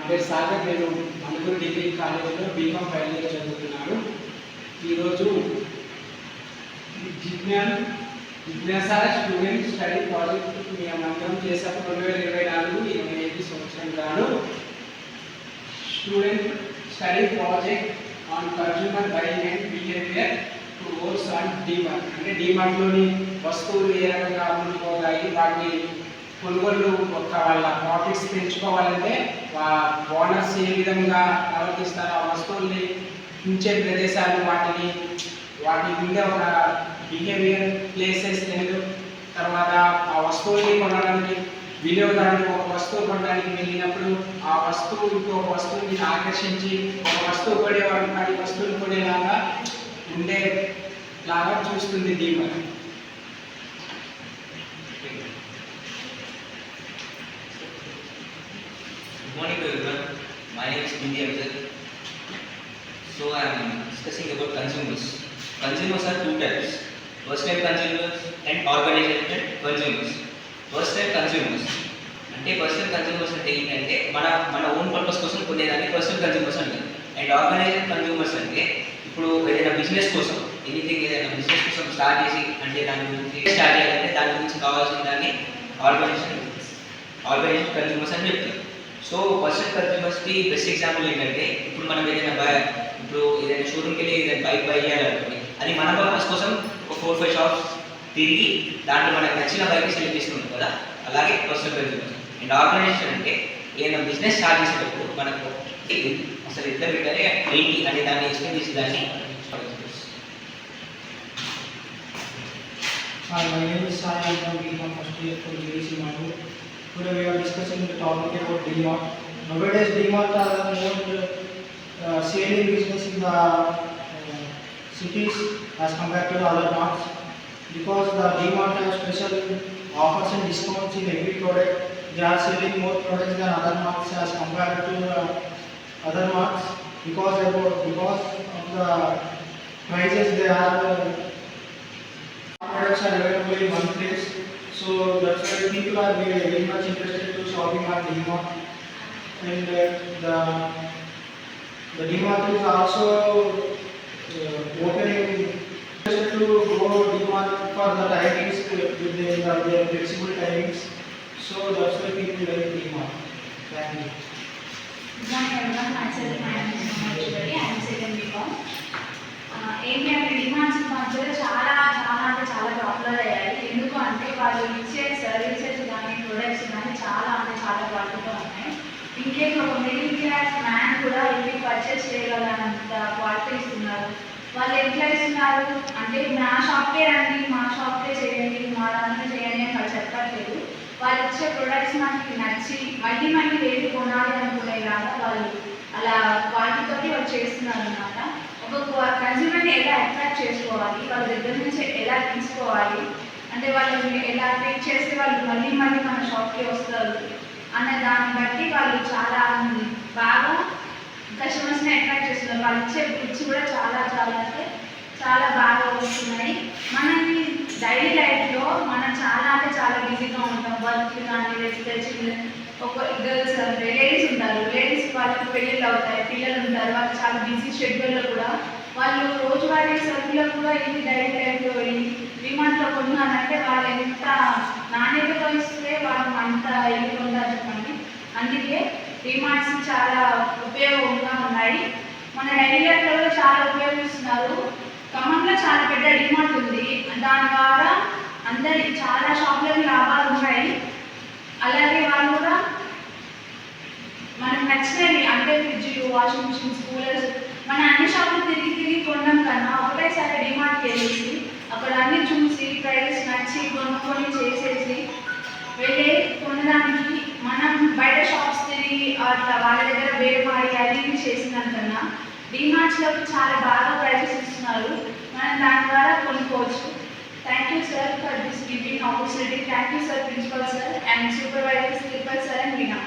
పేరు సాగర్. నేను మణుగూరు డిగ్రీ కాలేజీలో బీకామ్ ఫైనల్ ఇయర్ చదువుతున్నాను. ఈరోజు జిజ్ఞాస స్టూడెంట్ స్టడీ ప్రాజెక్ట్ మేమందరం చేసాము 2024-25 సంవత్సరం గాను. Student study project on consumer buying and behaviour to ఓర్స్ on DMart. అంటే డీమార్ట్లోని వస్తువులు ఏ రకంగా అమ్ముకోవాలి, వాటిని కొనుగోలు వాళ్ళ ప్రాఫిట్స్ పెంచుకోవాలంటే ఓనర్స్ ఏ విధంగా ప్రవర్తిస్తారు, ఆ వస్తువుల్ని ఉంచే ప్రదేశాలు, వాటి మీద ఒక బిహేవియర్ ప్లేసెస్ లేదు. తర్వాత ఆ వస్తువుల్ని కొనడానికి వినియోగదారుడు ఒక వస్తువు కొనడానికి వెళ్ళినప్పుడు ఆ వస్తువు ఇంకొక వస్తువుని ఆకర్షించి ఒక వస్తువు కొనేవాడు కానీ వస్తువులు కొనేలాగా ఉండేలాగా చూస్తుంది DMart. Good morning to everyone. My name is Bindi Amjad. So I am discussing about consumers. Consumers are two types: first-time consumers and organized consumers. First-time consumers అంటే ఫస్ట్-టైం కన్స్యూమర్స్ అంటే ఏంటంటే మన ఓన్ పర్పస్ కోసం కొనేదాన్ని ఫస్ట్-టైం కన్స్యూమర్స్ అంటారు. And organised consumers అంటే ఇప్పుడు ఏదైనా business కోసం ఏదైనా బిజినెస్ కోసం స్టార్ట్ చేసి అంటే దాని గురించి స్టార్ట్ చేయాలంటే దాని గురించి కావాల్సిన దాన్ని ఆర్గనైజ్డ్ కన్స్యూమర్స్ అని చెప్తారు. సో ఫస్ట్ కన్స్యూమర్స్కి బెస్ట్ ఎగ్జాంపుల్ ఏంటంటే ఇప్పుడు మనం ఏదైనా షోరూమ్కి వెళ్ళి ఏదైనా బైక్ బై చేయాలనుకోండి, అది మన పర్పస్ కోసం ఒక 4-5 షాప్స్ తిరిగి దాంట్లో మనకు నచ్చిన బైక్ సెలెక్ట్ చేసుకుంటాం కదా, అలాగే ఫస్ట్ కన్స్యూమర్స్. అండ్ ఆర్గనైజేషన్ అంటే ఏదైనా బిజినెస్ స్టార్ట్ చేసేటప్పుడు మనకు అసలు ఎట్లా పెట్టాలి ఏంటి అనే దాన్ని ఎక్స్ప్లెయిన్ చేసి దాన్ని. Hi, my name is Sai. I am from BCom first year from UDC Mangalore. Today we are discussing the topic about DMart. Nowadays DMart are the more selling business in the cities as compared to the other marts, because the DMart has special offers and discounts in every product. They are selling more products than other marts as compared to other marts because of the prices they are. Products are available in one place, so that's why people are very much interested to shopping at DMart. And the DMart is also opening to go DMart for the timings with their flexible timings. So that's why people like DMart. Thank you. Good morning everyone. Myself, my name is Mohammed. I am second BCom. ఏంటి అంటే demands మధ్యలో చాలా popular అయ్యాయి. ఎందుకు అంటే వాళ్ళు ఇచ్చే services కానీ ప్రొడక్ట్స్ కానీ చాలా క్వాలిటీగా ఉన్నాయి. ఇంకేం ఒక మిడిల్ క్లాస్ మ్యాన్ కూడా ఇవి పర్చేస్ చేయగలనంత క్వాలిటీ ఇస్తున్నారు. వాళ్ళు ఎట్లా ఇస్తున్నారు అంటే నా షాప్కే రండి, మా షాప్కే చేయండి, మా దాంట్లో చేయండి అని వాళ్ళు చెప్పట్లేదు. వాళ్ళు ఇచ్చే ప్రొడక్ట్స్ మనకి నచ్చి మళ్ళీ వేడి కొనాలి అనుకునేలాగా వాళ్ళు అలా క్వాలిటీతోటి వాళ్ళు చేస్తున్నారు అన్నమాట. ఒక కన్స్యూమర్ని ఎలా అట్రాక్ట్ చేసుకోవాలి, వాళ్ళ దగ్గర నుంచి ఎలా తీసుకోవాలి, అంటే వాళ్ళని ఎలా ట్రీట్ చేస్తే వాళ్ళు మళ్ళీ మన షాప్కి వస్తారు అనే దాన్ని బట్టి వాళ్ళు చాలా బాగా కస్టమర్స్ని అట్రాక్ట్ చేస్తున్నారు. వాళ్ళు ఇచ్చే గుడ్స్ కూడా చాలా బాగా వస్తున్నాయి. మనకి డైలీ లైఫ్లో మనం చాలా బిజీగా ఉంటాం. వర్క్ కానీ లేకపోతే చిల్డ్రన్ గర్ల్స్ లేడీస్ ఉంటారు. లేడీస్ వాళ్ళకి పెళ్ళిళ్ళు అవుతాయి, పిల్లలు ఉంటారు. వాళ్ళు చాలా బిజీ షెడ్యూల్లో కూడా వాళ్ళు రోజువారీ సరుకులో కూడా ఇది డైలీ లైఫ్లో వెళ్ళి డిమాండ్లో కొన్నారంటే వాళ్ళు ఎంత నాణ్యతతో ఇస్తే వాళ్ళు అంత వెళ్ళి కొంటారు చెప్పండి. అందుకే డిమాండ్స్ చాలా ఉపయోగంగా ఉన్నాయి. మన డైలీ లైఫ్లో కూడా చాలా ఉపయోగిస్తున్నారు. ఖమ్మంలో చాలా పెద్ద డిమాండ్ ఉంది. దాని ద్వారా అందరికి చాలా షాపులకు లాభాలు ఉన్నాయి. అలాగే వాళ్ళు కూడా మనకు నచ్చినవి అంటే ఫ్రిడ్జ్లు, వాషింగ్ మిషన్స్, కూలర్స్ మన అన్ని షాపులు తిరిగి కొనడం కన్నా ఒకటేసారి డిమార్ట్కి వెళ్ళేసి అక్కడ అన్ని చూసి ప్రైస్ నచ్చి కొనుక్కొని చేసేసి వెళ్ళి కొనడానికి మనం బయట షాప్స్ తిరిగి అట్లా వాళ్ళ దగ్గర వేరుమాడి అది చేసినంతకన్నా డిమార్ట్స్లో చాలా బాగా ప్రైజెస్ ఇస్తున్నారు. మనం దాని ద్వారా కొనుక్కోవచ్చు. Thank you sir for this giving opportunity. Thank you sir, principal sir and supervisors, sir and Veena.